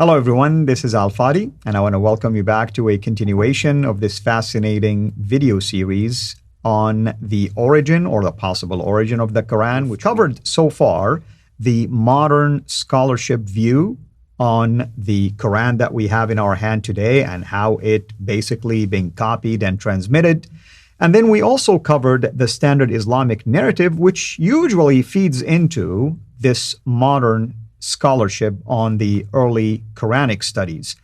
Hello, everyone. This is Al Fadi, and I want to welcome you back to a continuation of this fascinating video series on the origin or the possible origin of the Quran. We covered so far the modern scholarship view on the Quran that we have in our hand today and how it basically being copied and transmitted. And then we also covered the standard Islamic narrative, which usually feeds into this modern scholarship on the early Quranic studies.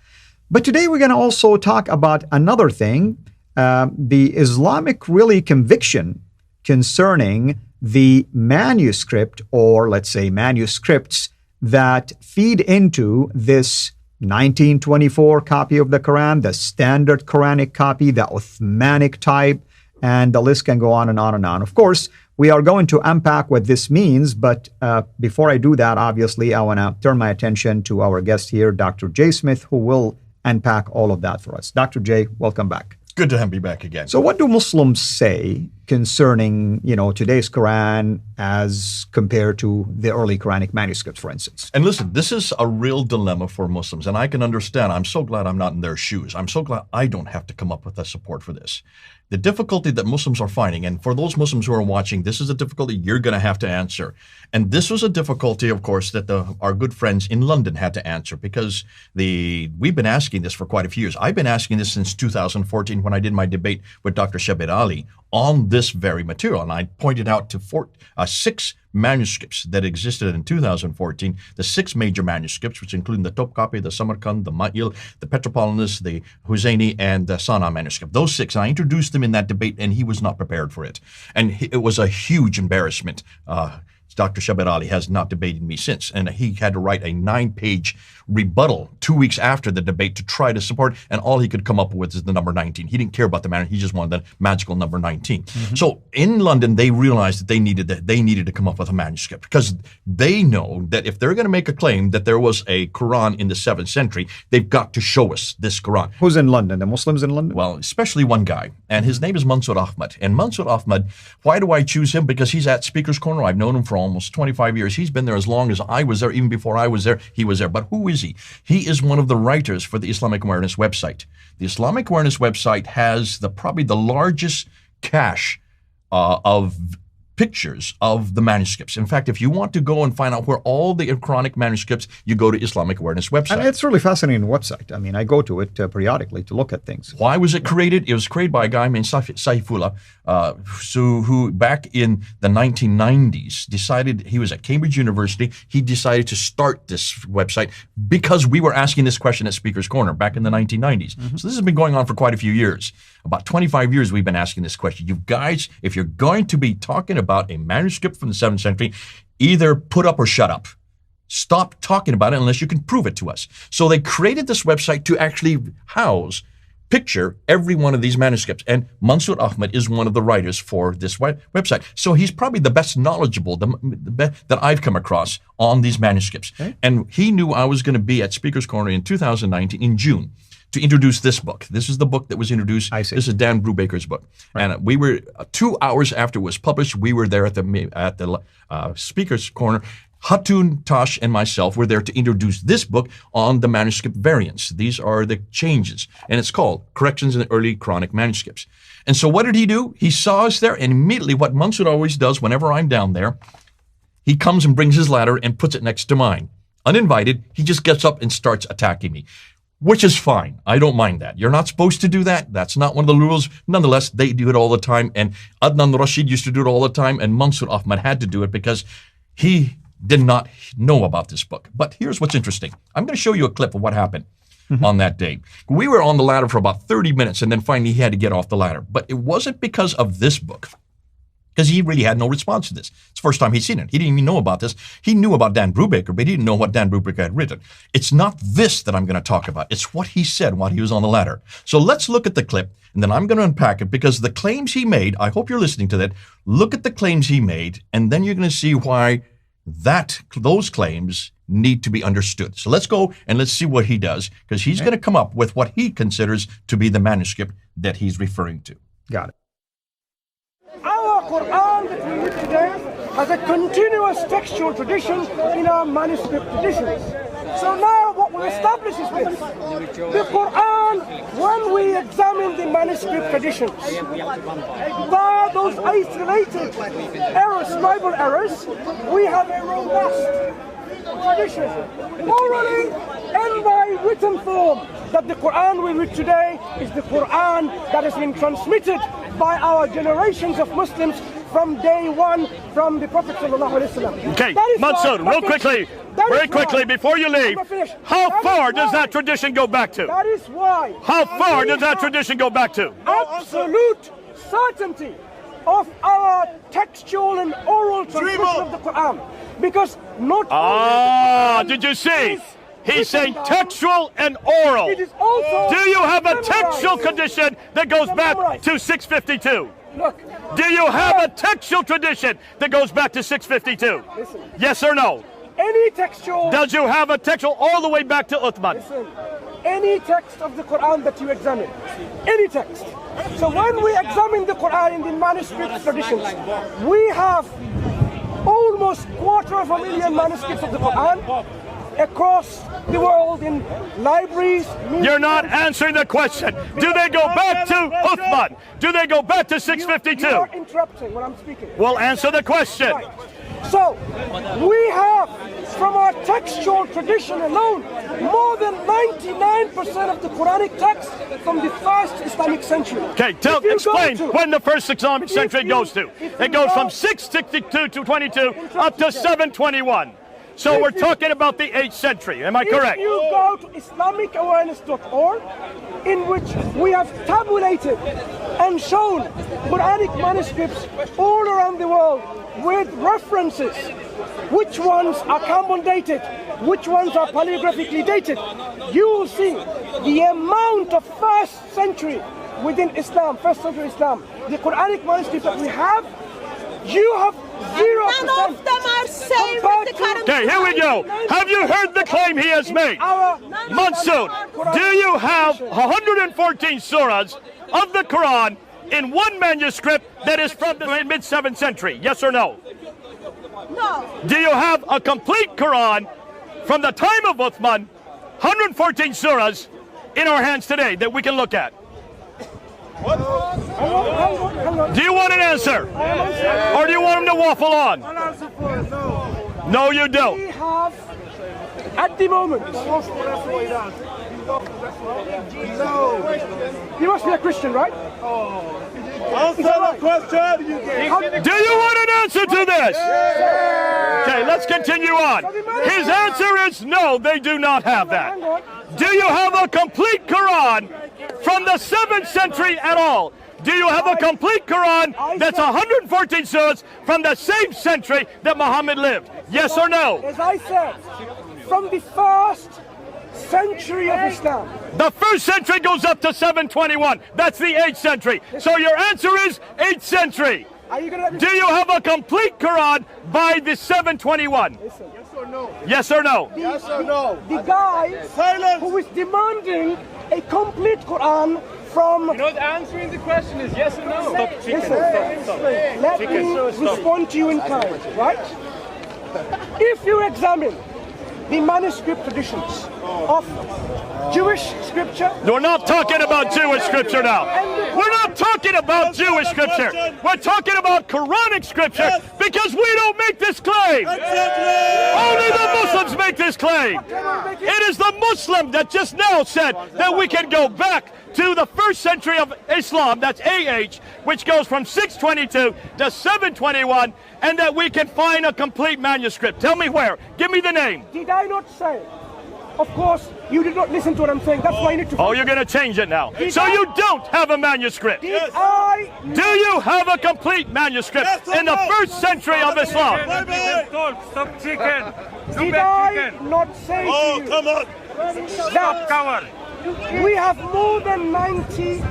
But today we're going to also talk about another thing, the Islamic really conviction concerning the manuscript, or let's say manuscripts, that feed into this 1924 copy of the Quran, the standard Quranic copy, the Uthmanic type, and the list can go on and on and on. Of course, we are going to unpack what this means, but before I do that, obviously, I want to turn my attention to our guest here, Dr. J. Smith, who will unpack all of that for us. Dr. J, welcome back. Good to have you back again. So what do Muslims say concerning, today's Quran as compared to the early Quranic manuscripts, for instance? And listen, this is a real dilemma for Muslims, and I can understand. I'm so glad I'm not in their shoes. I'm so glad I don't have to come up with the support for this. The difficulty that Muslims are finding, and for those Muslims who are watching, this is a difficulty you're going to have to answer. And this was a difficulty, of course, that our good friends in London had to answer, because we've been asking this for quite a few years. I've been asking this since 2014 when I did my debate with Dr. Shabir Ali on this very material. And I pointed out to 6 manuscripts that existed in 2014, the 6 major manuscripts, which include the Topkapi, the Samarkand, the Ma'il, the Petropolitanus, the Husseini, and the Sana manuscript. Those 6, I introduced them in that debate, and he was not prepared for it. And it was a huge embarrassment. Dr. Shabir Ali has not debated me since, and he had to write a 9-page rebuttal 2 weeks after the debate to try to support, and all he could come up with is the number 19. He didn't care about the matter. He just wanted the magical number 19. So in London, they realized that they needed to come up with a manuscript, because they know that if they're going to make a claim that there was a Quran in the 7th century, they've got to show us this Quran. Who's in London? The Muslims in London? Well, especially one guy, and his name is Mansur Ahmed. And Mansur Ahmed, why do I choose him? Because he's at Speaker's Corner. I've known him for almost 25 years. He's been there as long as I was there. Even before I was there, he was there. But who is he? He is one of the writers for the Islamic Awareness website. The Islamic Awareness website has probably the largest cache of pictures of the manuscripts. In fact, if you want to go and find out where all the Quranic manuscripts, you go to Islamic Awareness website. And it's really fascinating website. I mean, I go to it periodically to look at things. Why was it created? It was created by a guy named Saifullah, who back in the 1990s decided, he was at Cambridge University, he decided to start this website because we were asking this question at Speaker's Corner back in the 1990s. So this has been going on for quite a few years. About 25 years we've been asking this question. You guys, if you're going to be talking about a manuscript from the 7th century, either put up or shut up. Stop talking about it unless you can prove it to us. So they created this website to actually picture every one of these manuscripts. And Mansur Ahmed is one of the writers for this website. So he's probably the best knowledgeable that I've come across on these manuscripts. Okay. And he knew I was going to be at Speaker's Corner in 2019 in June to introduce this book. This is the book that was introduced. I see. This is Dan Brubaker's book. Right. And we were 2 hours after it was published, we were there at the Speaker's Corner. Hatun Tash and myself were there to introduce this book on the manuscript variants. These are the changes, and it's called Corrections in the Early Quranic Manuscripts. And so what did he do? He saw us there, and immediately, what Mansur always does whenever I'm down there, he comes and brings his ladder and puts it next to mine. Uninvited, he just gets up and starts attacking me, which is fine. I don't mind that. You're not supposed to do that. That's not one of the rules. Nonetheless, they do it all the time, and Adnan Rashid used to do it all the time, and Mansur Ahmed had to do it because he did not know about this book. But here's what's interesting. I'm going to show you a clip of what happened on that day. We were on the ladder for about 30 minutes, and then finally he had to get off the ladder. But it wasn't because of this book, because he really had no response to this. It's the first time he'd seen it. He didn't even know about this. He knew about Dan Brubaker, but he didn't know what Dan Brubaker had written. It's not this that I'm going to talk about. It's what he said while he was on the ladder. So let's look at the clip, and then I'm going to unpack it, because the claims he made, I hope you're listening to that. Look at the claims he made, and then you're going to see why those claims need to be understood. So let's go and let's see what he does, because he's going to come up with what he considers to be the manuscript that he's referring to. Got it. Our Qur'an that we read today has a continuous textual tradition in our manuscript traditions. So now what we establish is this. The Qur'an, when we examine the manuscript traditions, by those isolated errors, scribal errors, we have a robust tradition, orally and by written form, that the Qur'an we read today is the Qur'an that has been transmitted by our generations of Muslims from day one, from the Prophet ﷺ. Okay, Mansur, real quickly, very quickly, before you leave, how far does that tradition go back to? That is why. How far does that tradition go back to? Absolute certainty of our textual and oral transmission of the Qur'an. Because not only did you see? He's saying textual and oral. it is also Do you have a memorized. textual tradition that goes back to 652? Look, Do you have a textual tradition that goes back to 652? listen, Yes or no? any textual, Does you have a textual all the way back to Uthman? listen, any text of the Qur'an that you examine, any text. So when we examine the Qur'an in the manuscript traditions, we have almost 250,000 manuscripts of the Qur'an across the world in libraries. You're not answering the question. Do they go back to Uthman? Do they go back to 652? You are interrupting when I'm speaking. Well, answer the question. Right. So, we have, from our textual tradition alone, more than 99% of the Quranic text from the first Islamic century. Okay, explain when the first Islamic century goes to. It goes from 662 to 22 up to 721. So we're talking about the 8th century, am I correct? If you go to IslamicAwareness.org, in which we have tabulated and shown Quranic manuscripts all around the world with references, which ones are carbon dated, which ones are paleographically dated, you will see the amount of first century within Islam, first century Islam, the Quranic manuscripts that we have, you have 0%. None of them are same with the current. Okay, here we go. Have you heard the claim he has made? Mansur, do you have 114 surahs of the Quran in one manuscript that is from the mid-7th century? Yes or no? No. Do you have a complete Quran from the time of Uthman, 114 surahs in our hands today that we can look at? Hang on. Do you want an answer? Or do you want him to waffle on? No, you don't. We have, at the moment, you must be a Christian, right? Answer the question. Do you want an answer to this? Okay, let's continue on. His answer is no, they do not have that. Do you have a complete Quran from the 7th century at all? Do you have a complete Quran that's 114 surahs from the same century that Muhammad lived? Yes or no? As I said, from the first century of Islam. The first century goes up to 721. That's the 8th century. So your answer is 8th century. Are you gonna let me Do you have a complete Quran by the 721? listen? Yes or no? Yes or no? Yes or no? The guy Silence. who is demanding a complete Quran from... Not answering the question is yes or no. Listen, let me respond to you in kind, right? If you examine the manuscript traditions of Jewish scripture... We're not talking about Jewish scripture now. We're not talking about Jewish scripture. We're talking about Quranic scripture because we don't make this claim. Only the Muslims make this claim. It is the Muslim that just now said that we can go back to the first century of Islam, that's AH, which goes from 622 to 721, and that we can find a complete manuscript. Tell me where. Give me the name. Did I not say? Of course, you did not listen to what I'm saying. That's why I need to... Oh, you're going to change it now. So you don't have a manuscript. Did I... Do you have a complete manuscript in the first century of Islam? Stop chicken. Did I not say to you Come on. that we have more than 97%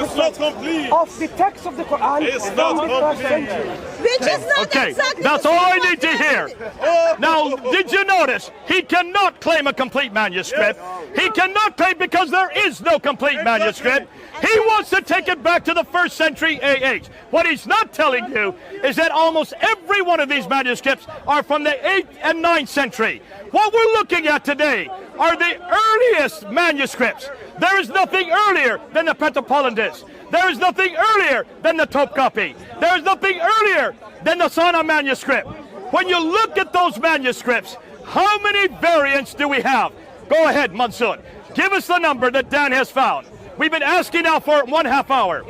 It's not complete. of the text of the Quran It's from not the first complete. century? Which is not Okay, exactly that's the all same I one need to you hear. said. Now, did you notice? He cannot claim a complete manuscript. He cannot claim because there is no complete manuscript. He wants to take it back to the 1st century AH. What he's not telling you is that almost every one of these manuscripts are from the 8th and 9th century. What we're looking at today are the earliest manuscripts. There is nothing earlier than the Pentapolandis. There is nothing earlier than the Topkapi. There is nothing earlier than the Sana manuscript. When you look at those manuscripts, how many variants do we have? Go ahead, Mansur. Give us the number that Dan has found. We've been asking now for 1/2 hour.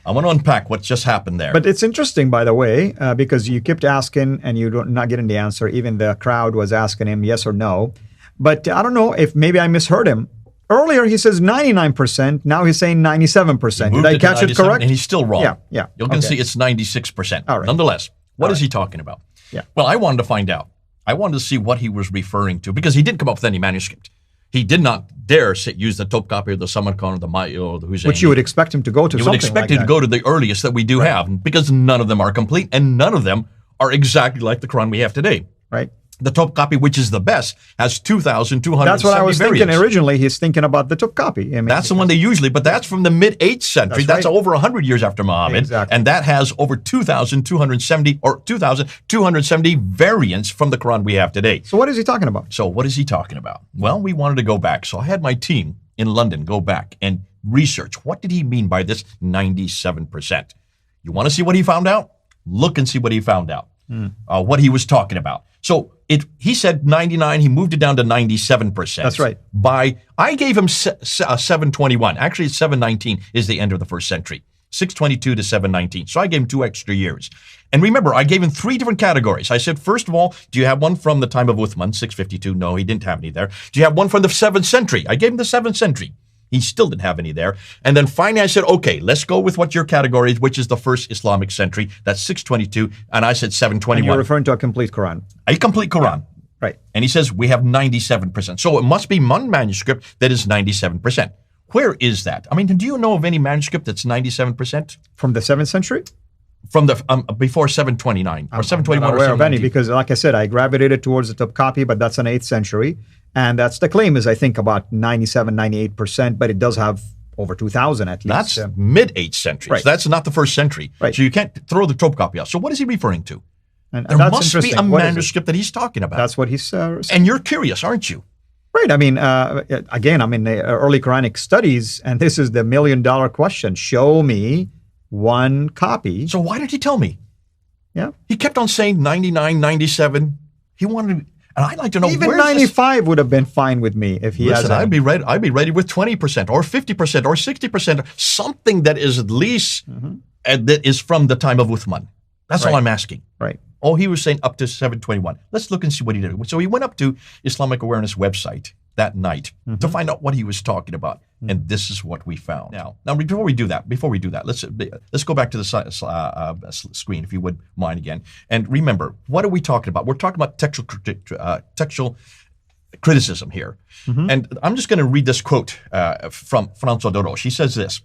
I want to unpack what just happened there. But it's interesting, by the way, because you kept asking and you're not getting the answer. Even the crowd was asking him yes or no. But I don't know if maybe I misheard him. Earlier he says 99%. Now he's saying 97%. Did I catch it correct? And he's still wrong. Yeah. You can see it's 96%. All right. Nonetheless, what is he talking about? Yeah. Well, I wanted to find out. I wanted to see what he was referring to because he didn't come up with any manuscript. He did not dare use the Topkapi or the Samarkand or the Ma'i or the Hussein. Which you would expect him to go to. You would expect him to go to the earliest that we do have because none of them are complete and none of them are exactly like the Quran we have today. Right. The Topkapi, which is the best, has 2,270 That's what I was variants. thinking originally. He's thinking about the Topkapi. I mean, That's the one they usually, but that's from the mid-8th century. That's right. over 100 years after Muhammad. Exactly. And that has over 2,270 or 2,270 variants from the Quran we have today. So what is he talking about? So what is he talking about? Well, we wanted to go back. So I had my team in London go back and research. What did he mean by this 97%? You want to see what he found out? Look and see what he found out. What he was talking about. So he said 99, he moved it down to 97%. That's right. I gave him 721. Actually, it's 719 is the end of the 1st century. 622 to 719. So I gave him 2 extra years. And remember, I gave him 3 different categories. I said, first of all, do you have one from the time of Uthman, 652? No, he didn't have any there. Do you have one from the 7th century? I gave him the 7th century. He still didn't have any there. And then finally I said, okay, let's go with what your category is, which is the 1st Islamic century. That's 622. And I said 721. And you're referring to a complete Quran. A complete Quran. Right. And he says we have 97%. So it must be one manuscript that is 97%. Where is that? I mean, do you know of any manuscript that's 97%? From the 7th century? From the before 729 or 721 I'm or aware of any 719. because, like I said, I gravitated towards the Topkapi, but that's an 8th century. And that's the claim is, I think, about 97, 98%, but it does have over 2,000 at least. That's mid-8th century. Right. So that's not the 1st century. Right. So you can't throw the Topkapi out. So what is he referring to? And There that's must be interesting. a What is it? manuscript that he's talking about. That's what he's saying. And you're curious, aren't you? Right. I mean, again, I'm in the early Quranic studies, and this is the $1 million question. Show me one copy. So why did he tell me? Yeah. He kept on saying 99, 97. He wanted, and I'd like to know Even where's this- 95 would have been fine with me if he has Listen, any. I'd be ready with 20% or 50% or 60%, something that is at least that is from the time of Uthman. That's all Right. I'm asking. Right. Oh, he was saying up to 721. Let's look and see what he did. So he went up to Islamic Awareness website that night to find out what he was talking about, and this is what we found. Now, before we do that, let's go back to the screen, if you would mind again. And remember, what are we talking about? We're talking about textual criticism here, and I'm just going to read this quote from François Doro. She says this.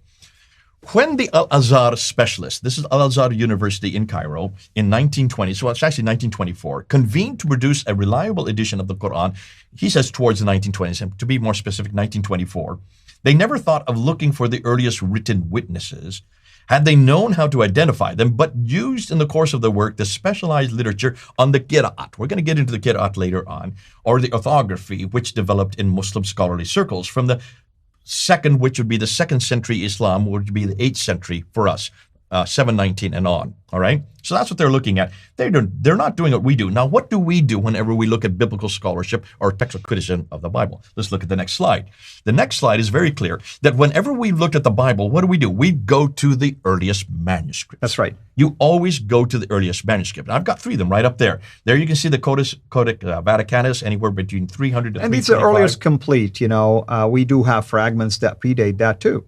When the Al-Azhar specialist, this is Al-Azhar University in Cairo, in 1920, so it's actually 1924, convened to produce a reliable edition of the Qur'an, he says towards the 1920s, and to be more specific, 1924, they never thought of looking for the earliest written witnesses, had they known how to identify them, but used in the course of the work the specialized literature on the Qira'at. We're going to get into the Qira'at later on, or the orthography, which developed in Muslim scholarly circles from the second, which would be the 2nd century Islam, would be the 8th century for us, 719 and on. All right. So that's what they're looking at. They're not doing what we do. Now, what do we do whenever we look at biblical scholarship or textual criticism of the Bible? Let's look at the next slide. The next slide is very clear that whenever we look at the Bible, what do? We go to the earliest manuscript. That's right. You always go to the earliest manuscript. And I've got 3 of them right up there. There you can see the Codex Vaticanus, anywhere between 300 to 325. And it's the earliest complete. We do have fragments that predate that too.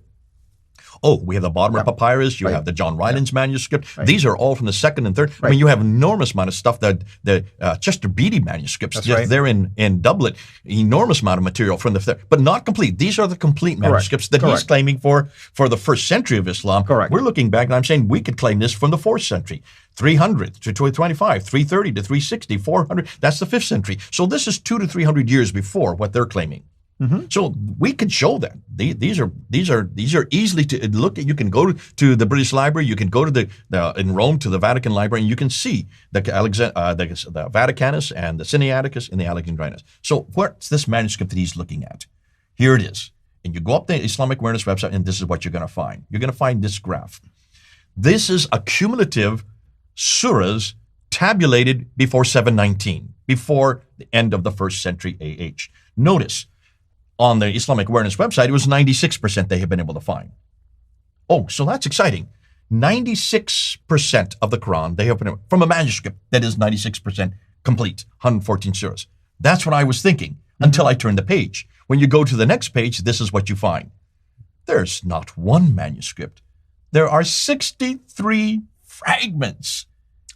Oh, we have the Bodmer Papyrus. You have the John Rylands manuscript. Right. These are all from the 2nd and 3rd. I mean, you have an enormous amount of stuff. The Chester Beatty manuscripts, That's just right. there in Dublin, enormous amount of material from the 3rd, but not complete. These are the complete manuscripts that he's claiming for the 1st century of Islam. Correct. We're looking back, and I'm saying we could claim this from the 4th century. 300 to 225, 330 to 360, 400. That's the 5th century. So this is 200 to 300 years before what they're claiming. So we could show that these are easily to look at. You can go to the British Library. You can go to the in Rome to the Vatican Library, and you can see the Vaticanus and the Sinaiticus and the Alexandrinus. So what's this manuscript that he's looking at? Here it is. And you go up the Islamic Awareness website, and this is what you're going to find. You're going to find this graph. This is a cumulative surahs tabulated before 719, before the end of the 1st century AH. Notice, on the Islamic Awareness website, it was 96% they have been able to find. Oh, so that's exciting. 96% of the Quran, they have been from a manuscript that is 96% complete, 114 surahs. That's what I was thinking until I turned the page. When you go to the next page, this is what you find. There's not one manuscript. There are 63 fragments.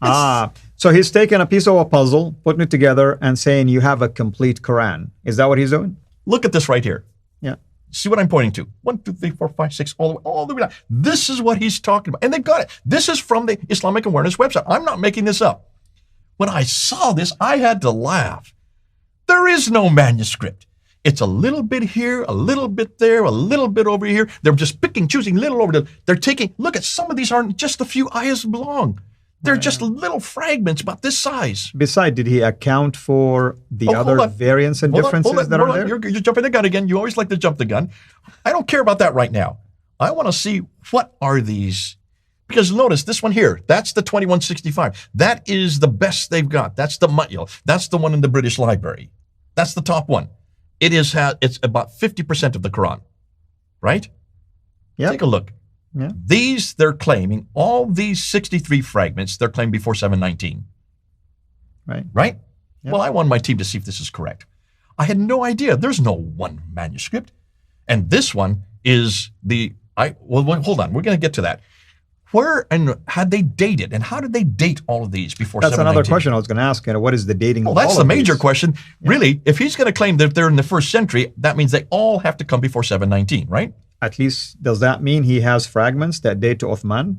So he's taken a piece of a puzzle, putting it together, and saying you have a complete Quran. Is that what he's doing? Look at this right here. Yeah. See what I'm pointing to? 1, 2, 3, 4, 5, 6, all the way down. This is what he's talking about. And they've got it. This is from the Islamic Awareness website. I'm not making this up. When I saw this, I had to laugh. There is no manuscript. It's a little bit here, a little bit there, a little bit over here. They're just picking, choosing little over there. They're taking, look at some of these aren't just a few ayahs long. They're just little fragments about this size. Besides, did he account for the other variants and differences that are there? You're jumping the gun again. You always like to jump the gun. I don't care about that right now. I want to see what are these. Because notice this one here, that's the 2165. That is the best they've got. That's the Ma'il. That's the one in the British Library. That's the top one. It's about 50% of the Quran, right? Yeah. Take a look. Yeah. These, they're claiming, all these 63 fragments, they're claimed before 719. Right. Right? Yep. Well, I want my team to see if this is correct. I had no idea. There's no one manuscript. And this one is hold on. We're going to get to that. Where and had they dated, and how did they date all of these before 719? That's another question I was going to ask. What is the dating of all that's of the major these? question. Yeah. Really, if he's going to claim that they're in the 1st century, that means they all have to come before 719, right? At least, does that mean he has fragments that date to Uthman?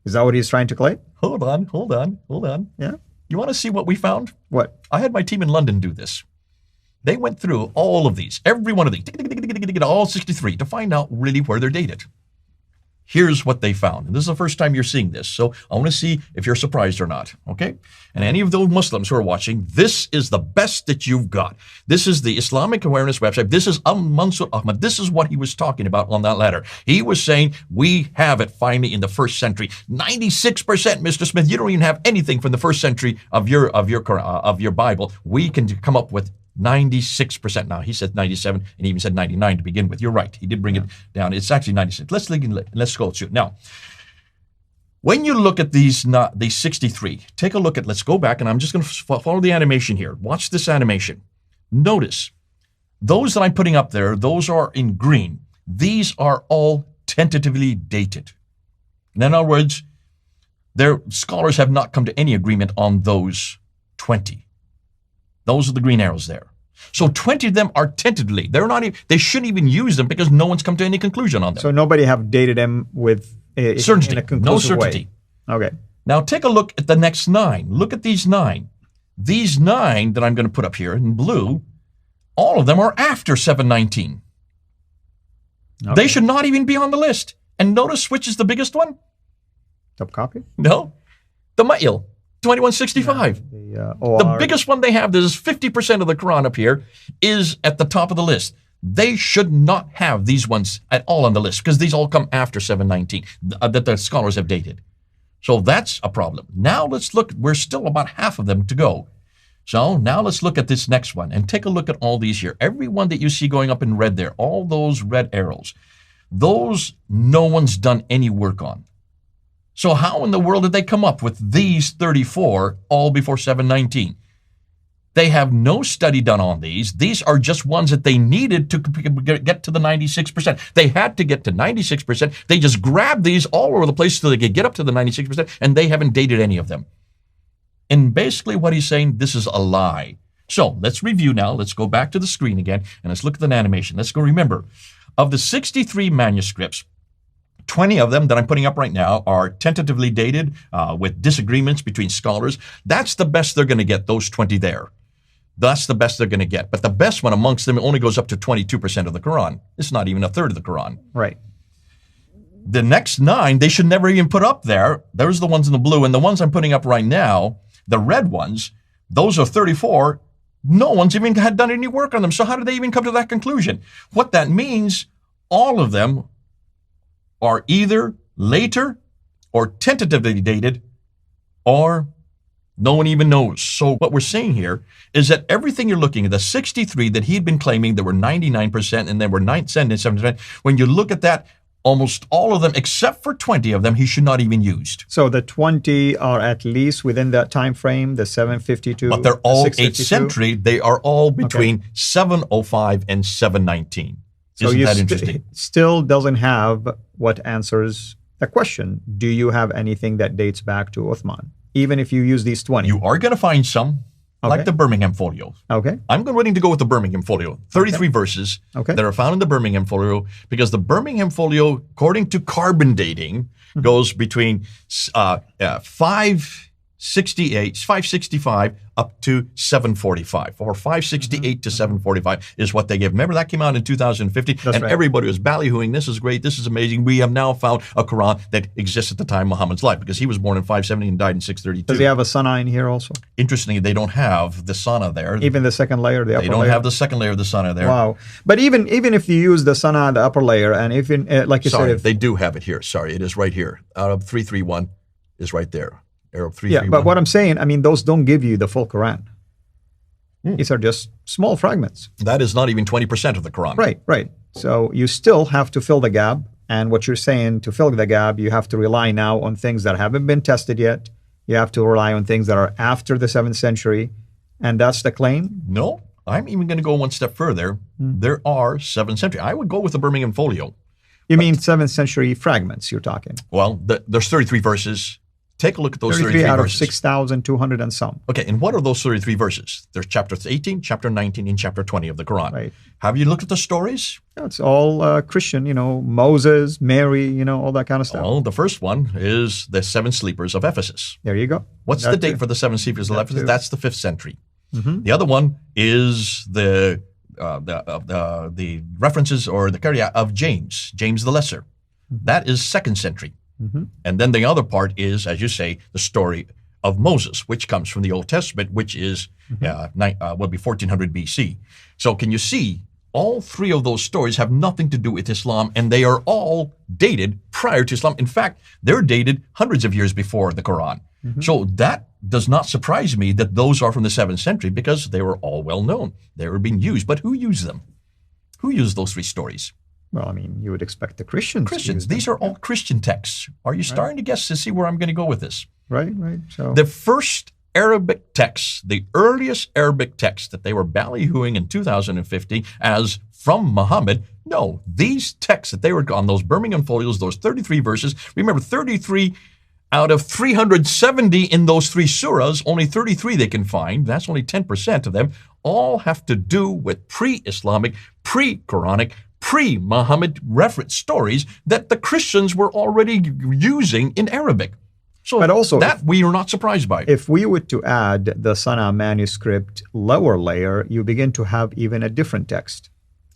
Is that what he's trying to claim? Hold on. Yeah. You want to see what we found? What? I had my team in London do this. They went through all of these, every one of these, all 63, to find out really where they're dated. Here's what they found. And this is the first time you're seeing this. So I want to see if you're surprised or not. Okay? And any of those Muslims who are watching, this is the best that you've got. This is the Islamic Awareness website. This is Mansur Ahmed. This is what he was talking about on that letter. He was saying, we have it finally in the 1st century. 96%, Mr. Smith. You don't even have anything from the 1st century of your Bible. We can come up with 96%. Now, he said 97 and he even said 99 to begin with. You're right. He did bring it down. It's actually 96. Let's go through. Now, when you look at these 63, take a look at, let's go back, and I'm just going to follow the animation here. Watch this animation. Notice, those that I'm putting up there, those are in green. These are all tentatively dated. In other words, their scholars have not come to any agreement on those 20. Those are the green arrows there. So 20 of them are tentatively. They shouldn't even use them because no one's come to any conclusion on them. So nobody have dated them with certainty. in a conclusive No certainty. way. Okay. Now take a look at the next 9. Look at these 9. These 9 that I'm going to put up here in blue, all of them are after 719. Okay. They should not even be on the list. And notice which is the biggest one? Top copy? No. The Ma'il. 2165. The biggest one they have, there's 50% of the Quran up here, is at the top of the list. They should not have these ones at all on the list because these all come after 719 that the scholars have dated. So that's a problem. Now let's look. We're still about half of them to go. So now let's look at this next one and take a look at all these here. Every one that you see going up in red there, all those red arrows, those no one's done any work on. So how in the world did they come up with these 34 all before 719? They have no study done on these. These are just ones that they needed to get to the 96%. They had to get to 96%. They just grabbed these all over the place so they could get up to the 96%, and they haven't dated any of them. And basically what he's saying, this is a lie. So let's review now. Let's go back to the screen again, and let's look at the animation. Let's go remember, of the 63 manuscripts, 20 of them that I'm putting up right now are tentatively dated with disagreements between scholars. That's the best they're going to get, those 20 there. That's the best they're going to get. But the best one amongst them only goes up to 22% of the Quran. It's not even a third of the Quran. Right. The next 9, they should never even put up there. There's the ones in the blue. And the ones I'm putting up right now, the red ones, those are 34. No one's even had done any work on them. So how did they even come to that conclusion? What that means, all of them are either later or tentatively dated, or no one even knows. So what we're saying here is that everything you're looking at, the 63 that he'd been claiming, there were 99% and there were 77%. When you look at that, almost all of them, except for 20 of them, he should not even used. So the 20 are at least within that time frame, the 752. But they're all 8th 652? century. They are all between 705 and 719. So Isn't you that interesting? still doesn't have what answers the question. Do you have anything that dates back to Uthman? Even if you use these 20. You are going to find some, like the Birmingham Folio. Okay. I'm willing to go with the Birmingham Folio. 33 verses that are found in the Birmingham Folio, because the Birmingham Folio, according to carbon dating, goes between 565 up to 745, or 568 to 745 is what they give. Remember, that came out in 2015, and everybody was ballyhooing, this is great, this is amazing. We have now found a Quran that exists at the time of Muhammad's life, because he was born in 570 and died in 632. Does he have a sana in here also? Interestingly, they don't have the sana there. Even the second layer, the upper layer? They don't have the second layer of the sana there. Wow. But even if you use the sana, the upper layer, and even, like you said... They do have it here. Sorry, it is right here. Ep.3 is right there. Yeah, but what I'm saying, I mean, those don't give you the full Quran. These are just small fragments. That is not even 20% of the Quran. Right. So you still have to fill the gap. And what you're saying, to fill the gap, you have to rely now on things that haven't been tested yet. You have to rely on things that are after the 7th century. And that's the claim? No, I'm even going to go one step further. There are 7th century. I would go with the Birmingham Folio. You mean 7th century fragments you're talking? Well, there's 33 verses. Take a look at those 33 out verses. of 6,200 and some. Okay, and what are those 33 verses? There's chapter 18, chapter 19, and chapter 20 of the Quran. Right. Have you looked at the stories? It's all Christian, Moses, Mary, all that kind of stuff. Well, the first one is the 7 sleepers of Ephesus. There you go. What's the date for the 7 sleepers of Ephesus? That's the 5th century. The other one is the references or the Qur'an of James the Lesser. That is 2nd century. And then the other part is, as you say, the story of Moses, which comes from the Old Testament, which is will be 1400 BC. So can you see, all 3 of those stories have nothing to do with Islam, and they are all dated prior to Islam. In fact, they're dated hundreds of years before the Quran. So that does not surprise me that those are from the 7th century, because they were all well known. They were being used. But who used them? Who used those 3 stories? Well, I mean, you would expect the Christians. Christians. These are all Christian texts. Are you starting to guess to see where I'm going to go with this? Right. So the first Arabic text, the earliest Arabic text that they were ballyhooing in 2015 as from Muhammad, no, these texts that they were on those Birmingham folios, those 33 verses, remember 33 out of 370 in those 3 surahs, only 33 they can find, that's only 10% of them, all have to do with pre-Islamic, pre-Quranic, pre-Muhammad reference stories that the Christians were already using in Arabic. So but also, that we are not surprised by. If we were to add the Sana manuscript lower layer, you begin to have even a different text.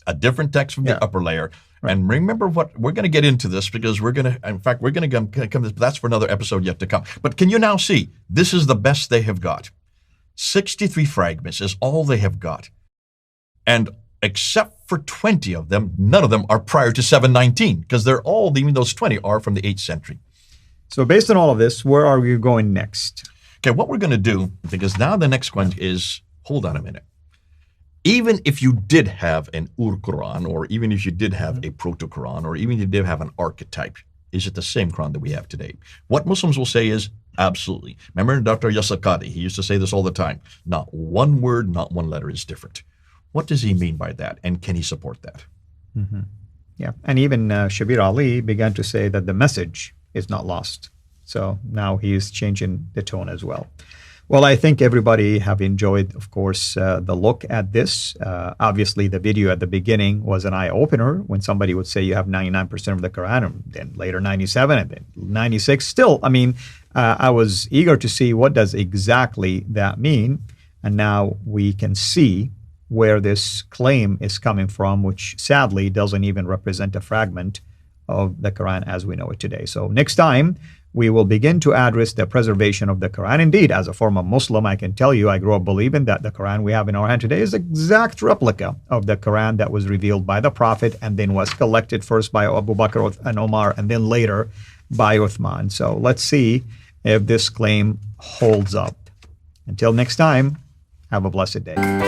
A different text from the upper layer. Right. And remember what, we're going to get into this because we're going to come to this, but that's for another episode yet to come. But can you now see, this is the best they have got. 63 fragments is all they have got. And except for 20 of them, none of them are prior to 719, because they're all, even those 20 are from the 8th century. So based on all of this, where are we going next? Okay, what we're going to do, because now the next one is, hold on a minute. Even if you did have an Ur-Quran, or even if you did have a Proto-Quran, or even if you did have an archetype, is it the same Quran that we have today? What Muslims will say is, absolutely. Remember Dr. Yasakadi, he used to say this all the time. Not one word, not one letter is different. What does he mean by that, and can he support that? Mm-hmm. Yeah, and even Shabir Ali began to say that the message is not lost. So now he is changing the tone as well. Well, I think everybody have enjoyed, of course, the look at this. Obviously, the video at the beginning was an eye-opener when somebody would say you have 99% of the Quran, and then later 97, and then 96. Still, I mean, I was eager to see what does exactly that mean. And now we can see where this claim is coming from, which sadly doesn't even represent a fragment of the Quran as we know it today. So next time, we will begin to address the preservation of the Quran. Indeed, as a former Muslim, I can tell you I grew up believing that the Quran we have in our hand today is an exact replica of the Quran that was revealed by the Prophet and then was collected first by Abu Bakr and Omar and then later by Uthman. So let's see if this claim holds up. Until next time, have a blessed day.